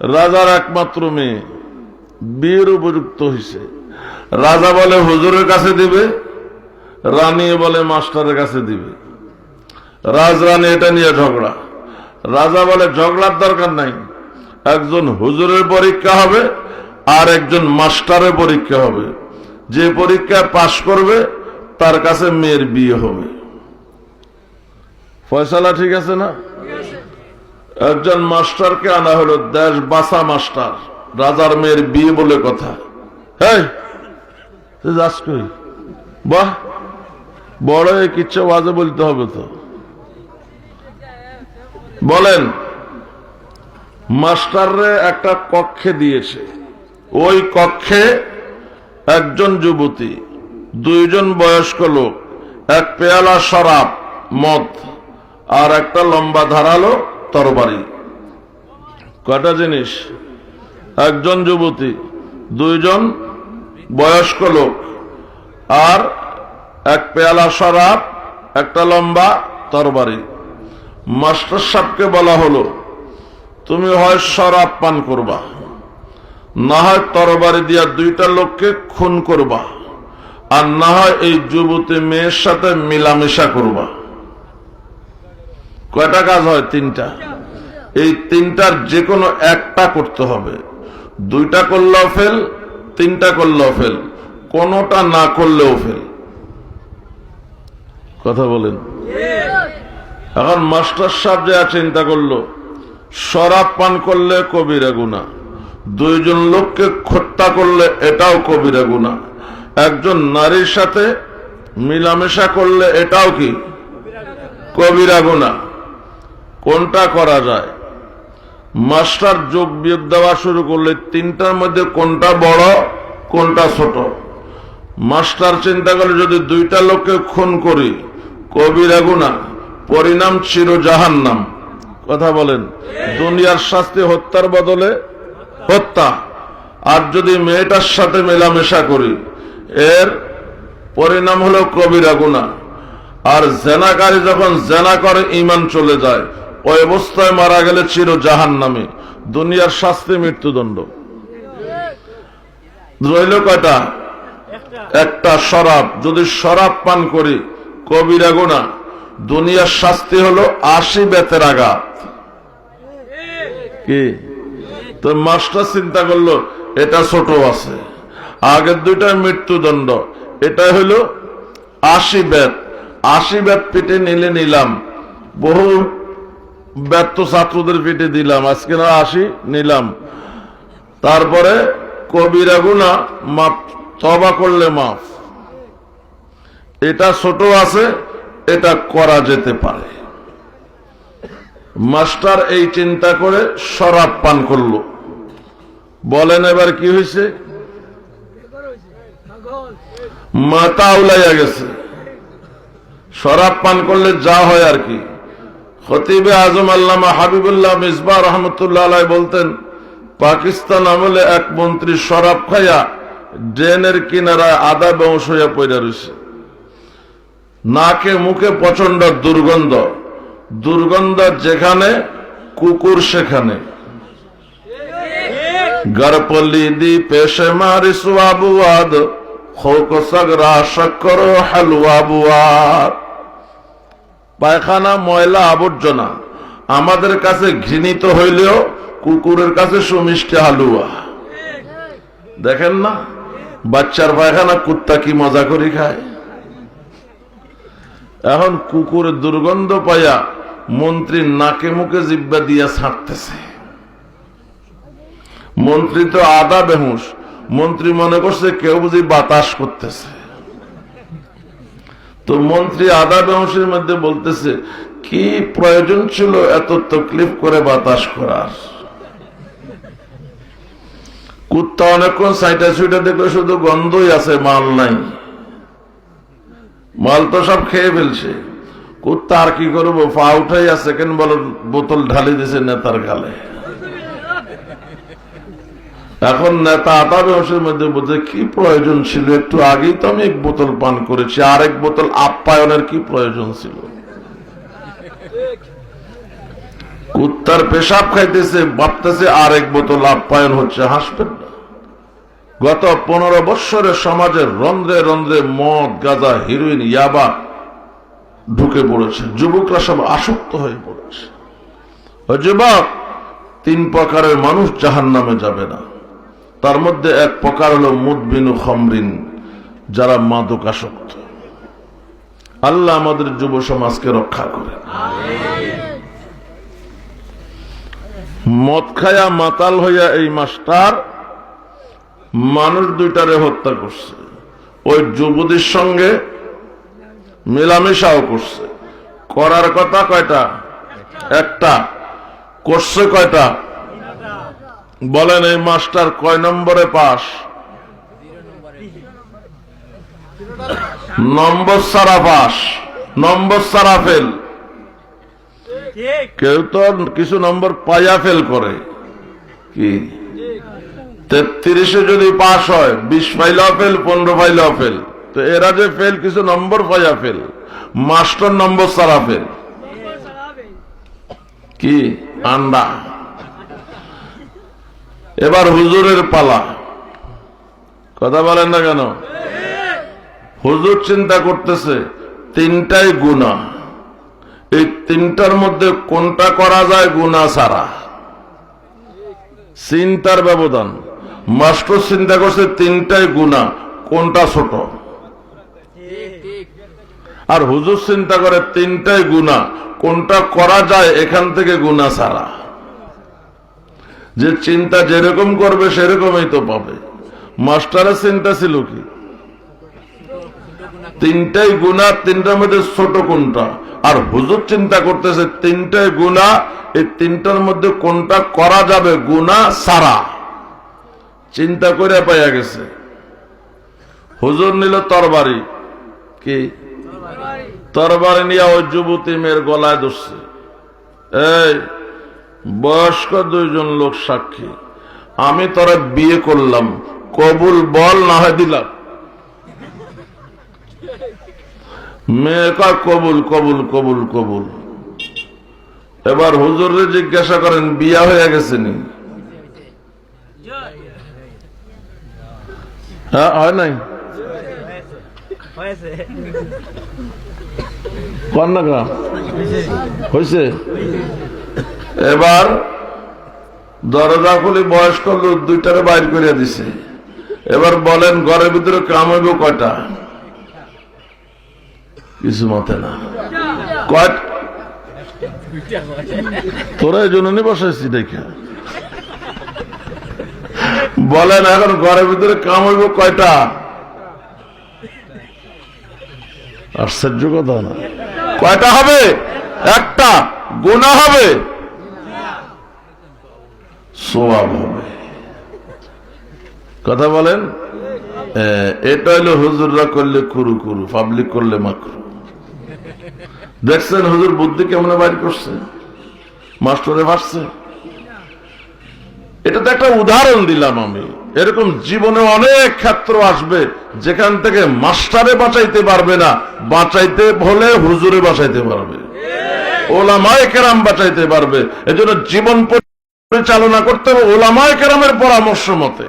রাজার একমাত্র মেয়ে বিয়ের উপযুক্ত হয়েছে। রাজা বলে হুজুরের কাছে দিবে, রানী বলে মাস্টারের কাছে দিবে। রাজরানী এটা নিয়ে ঝগড়া। রাজা বলে ঝগড়ার দরকার নাই, একজন হুজুরের পরীক্ষা হবে আর একজন মাস্টারের পরীক্ষা হবে, যে পরীক্ষায় পাশ করবে তার কাছে মেয়ের বিয়ে হবে। ফয়সালা ঠিক আছে না? একজন মাস্টারকে আনা হলো, দেশ বাঁচা মাস্টার, রাজার মেয়ের বিয়ে বলে কথা। হ্যাঁ যাস কই? বাহ, বড় কিচ্ছু বাজে বলতে হবে তো। বলেন, মাস্টাররে একটা কক্ষে দিয়েছে, ওই কক্ষে একজন যুবতী, দুইজন বয়স্ক লোক, এক পেয়ালা শরাব মদ আর একটা লম্বা ধারালো তরবারি। কয়টা জিনিস? একজন যুবতী, দুইজন বয়স্ক লোক আর এক পেয়ালা শরাব, একটা লম্বা তরবারি। মাস্টার সাহেবকে বলা হলো, তুমি হয় শরাব পান করবা, না হয় তরবারি দিয়া দুইটা লোককে খুন করবা, আর না হয় এই যুবতী মেয়ের সাথে মিলামেশা করবা। কয়টা কাজ হয়? তিনটা। এই তিনটার যে কোনো একটা করতে হবে। দুইটা করলেও ফেল, তিনটা করলেও ফেল, কোনটা না করলেও ফেল। কথা বলেন। এখন মাস্টার সাহেব যা চিন্তা করলো, শরাব পান করলে কবিরা গুনাহ, দুইজন লোককে হত্যা করলে এটাও কবিরা গুনাহ, একজন নারীর সাথে মিলামেশা করলে এটাও কি কবিরা গুনাহ। কোনটা করা যায়? মাস্টার যোগ বিয়োগ দেওয়া শুরু করলে তিনটার মধ্যে কোনটা বড় কোনটা ছোট। মাস্টার চিন্তা করলে, যদি দুইটা লোককে খুন করি কবিরা গুনাহ, পরিণাম চির জাহান্নাম। কথা বলেন। দুনিয়ার শাস্তি হত্যার বদলে হত্যা, আর যদি মেয়েটার সাথে মেলামেশা করি এর পরিণাম হলো কবিরা গুনাহ। আর জেনাকারী যখন জেনা করে ঈমান চলে যায়, ওই অবস্থায় মারা গেলে চির জাহান্নামে। দুনিয়ার শাস্তি মৃত্যুদণ্ড। রইল কয়টা? একটা শরাব। যদি শরাব পান করি কবিরা গুনাহ, দুনিয়ার শাস্তি হলো 80 বেতের আঘাত। কি তো মাস্টার চিন্তা করলো এটা ছোট আছে, আগের দুইটা মৃত্যুদণ্ড, এটা হলো 80 বেত। 80 বেত পিঠে নিলে নিলাম, বহু ব্যর্থ ছাত্রদের পিঠে দিলাম, আজকে না 80 নিলাম। তারপরে কবিরা গুনাহ মাফ, তওবা করলে মাফ। এটা ছোট আছে, এটা করা যেতে পারে। মাস্টার এই চিন্তা করে শরাব পান করলো। বলেন এবার কি হয়েছে? মাথা উলাইয়া গেছে। শরাব পান করলে যা হয় আর কি। খতিবে আজম আল্লামা হাবিবুল্লাহ মিসবাহ রহমতুল্লাহ আলাইহি বলতেন, পাকিস্তান আমলে এক মন্ত্রী শরাব খাইয়া ড্রেনের কিনারায় আধা বেহুশ হইয়া পড়ে রয়েছে। নাকে মুখে প্রচন্ড দুর্গন্ধ, দুর্গন্ধ যেখানে কুকুর সেখানে। গরপলিদি পেশে মারি সুয়াবুয়াদ, খোক সগরা শক্কর হালুয়া বুয়াদ। পায়খানা ময়লা আবর্জনা আমাদের কাছে ঘৃণিত হইলেও কুকুরের কাছে সুমিষ্টি হালুয়া। দেখেন না বাচ্চার পায়খানা কুত্তা কি মজা করে খায়। এখন কুকুরের দুর্গন্ধ পাইয়া মন্ত্রী নাকে মুখে জিব্বা দিয়া ছাড়তেছে। মন্ত্রী তো আধা বেহুশ, মন্ত্রী মনে করছে কেউ বুঝি বাতাস করতেছে। তো মন্ত্রী আধা বেহুশের মধ্যে বলতেছে, কি প্রয়োজন ছিল এত তকলিফ করে বাতাস করার। কুত্তা অনেকক্ষণ সাইটা সুইটা দেখলে শুধু গন্ধই আছে, মাল নাই। মাল তো সব খেয়ে ফেলছে। কুত্তা আর কি করবো, পা উঠাই আছে, কেন বল বোতল ঢালি দিছে নেতার গালে। এখন নেতা আধা বেহুশের মধ্যে বলছে, কি প্রয়োজন ছিল, একটু আগেই তো আমি এক বোতল পান করেছি, আরেক বোতল আপ্যায়নের কি প্রয়োজন ছিল। কুত্তার পেশাব খাইতেছে, ভাবতেছে আর এক বোতল আপ্যায়ন হচ্ছে, হাসবেন না। গত 15 বৎসরে সমাজের রন্ধ্রে রন্ধ্রে মদ, গাঁজা, হিরোইন, ইয়াবা ঢুকে পড়েছে, যুবকরা সব আসক্ত হয়ে পড়েছে। ওই যুবক, 3 প্রকারের মানুষ জাহান্নামে যাবে না। তার মধ্যে এক প্রকার হলো মুদবিনু খামরিন, যারা মাদকাসক্ত। আল্লাহ আমাদের যুব সমাজকে রক্ষা করে। মদ খায়া মাতাল হইয়া এই মাস্টার মানুষ 2টারে হত্যা করছে, ওই যুবতীর সঙ্গে মেলামেশাও করছে। করার কথা কয়টা? একটা। করছে কয়টা? বলেন এই মাস্টার কয় নম্বরে পাস? নম্বর সারা পাস, নম্বর সারা ফেল। কেউ তো কিছু নম্বর পাইয়া ফেল করে। কি 33-এ যদি পাস হয়, 20 পাইলেও ফেল, 15 পাইলেও ফেল। তো এরা যে ফেল, কিছু নম্বর পাইয়া ফেল, মাস্টার নম্বর সারা ফেল। কি আন্ডা। এবার হুজুরের পালা, কথা বলেন না কেন? হুজুর চিন্তা করতেছে 3টাই গুনাহ, এই 3টার মধ্যে কোনটা করা যায় গুনাহ ছাড়া? চিন্তার ব্যবধান। মাস্টার চিন্তা করছে 3টাই গুনাহ, কোনটা ছোট? আর হুজুর চিন্তা করে 3টাই গুনাহ, কোনটা করা যায় এখান থেকে গুনাহ ছাড়া। যে চিন্তা যেরকম করবে সেরকমই তো পাবে। মাস্টারের চিন্তা ছিল কি 3টাই গুনাহ, 3টার মধ্যে ছোট কোনটা? আর হুজুর চিন্তা করতেছে 3টাই গুনাহ, এই 3টার মধ্যে কোনটা করা যাবে গুনাহ ছাড়া। চিন্তা করে পাইয়া গেছে। হুজুর নিল তরবারি। কি তরবারি নিয়ে ওই যুবতী মেয়ের গলায় ধরছে। এই বয়স্ক 2জন লোক সাক্ষী, আমি তোরা বিয়ে করলাম, কবুল বল, না হয় দিলাম। মেয়ে কয় কবুল কবুল কবুল কবুল। এবার হুজুরে জিজ্ঞাসা করেন বিয়া হয়ে গেছে নি? হ্যাঁ, হয় নাই? কন্যা হয়েছে? এবার দরজা খুলে বয়স্ক লোক 2টারে বাইর করে দিছে। এবার বলেন ঘরের ভিতরে কাম হইব কয়টা? কিছু মতে না। তোরা এই জন্য বসাইছি দেখা। বলেন এখন ঘরের ভিতরে কাম হইব কয়টা? আশ্চর্য কথা না? কয়টা হবে? একটা। গুনাহ হবে, সওয়াব হবে। কথা বলেন। এটা হইলো হুজুররা করলে কুরু কুরু, পাবলিক করলে মাকরু। দেখছেন হুজুর বুদ্ধি কেমন বাইর করছে, মাস্টারে ভাসছে। এটা তো একটা উদাহরণ দিলাম আমি। এরকম জীবনে অনেক ক্ষেত্র আসবে যেখান থেকে মাস্টারে বাঁচাইতে পারবে না, বাঁচাইতে হলে হুজুরে বাঁচাইতে পারবে, ওলামায়ে কেরাম বাঁচাইতে পারবে। এজন্য জীবন পরিচালনা করতে হবে ওলামায়ে কেরামের পরামর্শ মতে।